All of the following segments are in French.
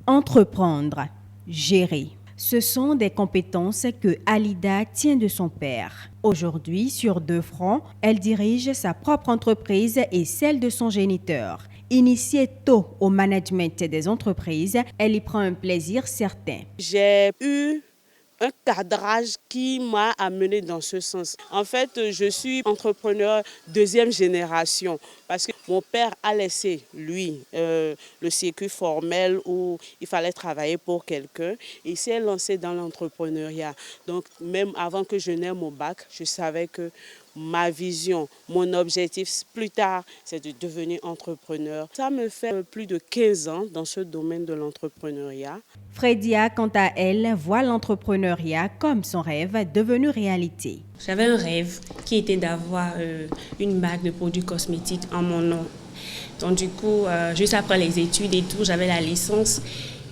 Entreprendre, gérer. Ce sont des compétences que Alida tient de son père. Aujourd'hui, sur deux fronts, elle dirige sa propre entreprise et celle de son géniteur. Initiée tôt au management des entreprises, elle y prend un plaisir certain. J'ai eu un cadrage qui m'a amené dans ce sens. En fait, je suis entrepreneur deuxième génération parce que mon père a laissé, lui, le circuit formel où il fallait travailler pour quelqu'un. Il s'est lancé dans l'entrepreneuriat. Donc, même avant que je n'aie mon bac, je savais que ma vision, mon objectif plus tard, c'est de devenir entrepreneur. Ça me fait plus de 15 ans dans ce domaine de l'entrepreneuriat. Fredia, quant à elle, voit l'entrepreneuriat comme son rêve devenu réalité. J'avais un rêve qui était d'avoir une marque de produits cosmétiques en mon nom. Donc du coup, juste après les études et tout, j'avais la licence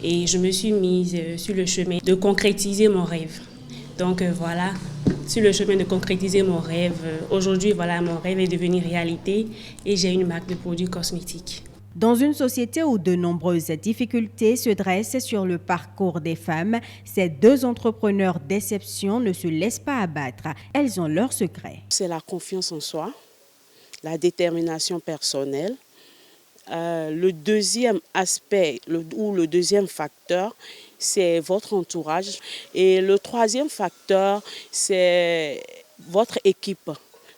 et je me suis mise sur le chemin de concrétiser mon rêve. Donc voilà, sur le chemin de concrétiser mon rêve, aujourd'hui, voilà, mon rêve est devenu réalité et j'ai une marque de produits cosmétiques. Dans une société où de nombreuses difficultés se dressent sur le parcours des femmes, ces deux entrepreneurs d'exception ne se laissent pas abattre. Elles ont leur secret. C'est la confiance en soi, la détermination personnelle. Le deuxième aspect ou le deuxième facteur, c'est votre entourage. Et le troisième facteur, c'est votre équipe,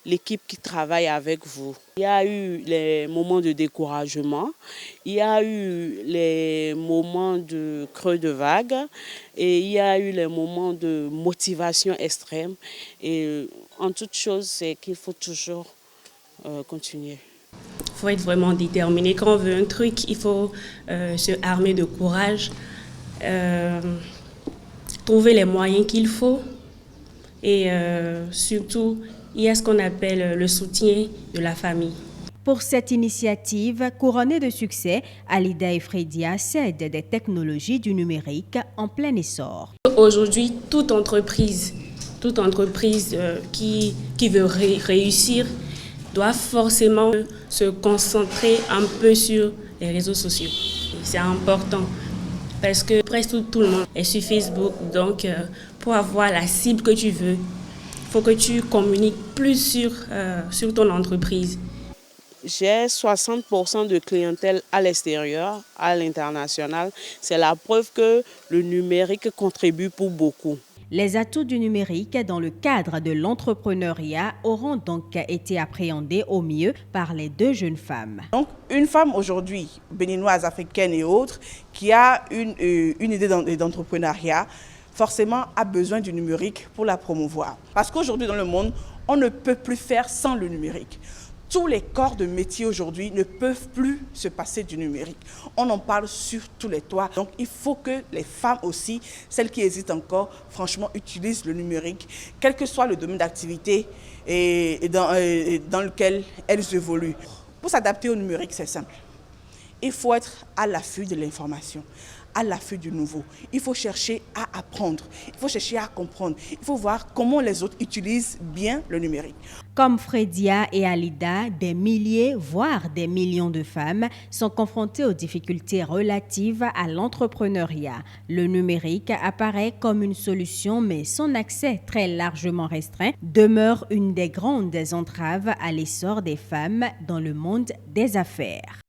l'équipe qui travaille avec vous. Il y a eu les moments de découragement, il y a eu les moments de creux de vague et il y a eu les moments de motivation extrême. Et en toute chose, c'est qu'il faut toujours continuer. Il faut être vraiment déterminé. Quand on veut un truc, il faut se armer de courage, trouver les moyens qu'il faut et surtout, il y a ce qu'on appelle le soutien de la famille. Pour cette initiative couronnée de succès, Alida et Fredia cèdent des technologies du numérique en plein essor. Aujourd'hui, toute entreprise qui veut réussir doit forcément se concentrer un peu sur les réseaux sociaux. C'est important parce que presque tout le monde est sur Facebook. Donc, pour avoir la cible que tu veux, il faut que tu communiques plus sur ton entreprise. J'ai 60% de clientèle à l'extérieur, à l'international. C'est la preuve que le numérique contribue pour beaucoup. Les atouts du numérique dans le cadre de l'entrepreneuriat auront donc été appréhendés au mieux par les deux jeunes femmes. Donc, une femme aujourd'hui, béninoise, africaine et autres, qui a une idée d'entrepreneuriat, forcément a besoin du numérique pour la promouvoir. Parce qu'aujourd'hui dans le monde, on ne peut plus faire sans le numérique. Tous les corps de métier aujourd'hui ne peuvent plus se passer du numérique. On en parle sur tous les toits. Donc il faut que les femmes aussi, celles qui hésitent encore, franchement utilisent le numérique, quel que soit le domaine d'activité dans lequel elles évoluent. Pour s'adapter au numérique, c'est simple. Il faut être à l'affût de l'information, à l'affût du nouveau. Il faut chercher à apprendre, il faut chercher à comprendre. Il faut voir comment les autres utilisent bien le numérique. Comme Fredia et Alida, des milliers, voire des millions de femmes sont confrontées aux difficultés relatives à l'entrepreneuriat. Le numérique apparaît comme une solution, mais son accès très largement restreint demeure une des grandes entraves à l'essor des femmes dans le monde des affaires.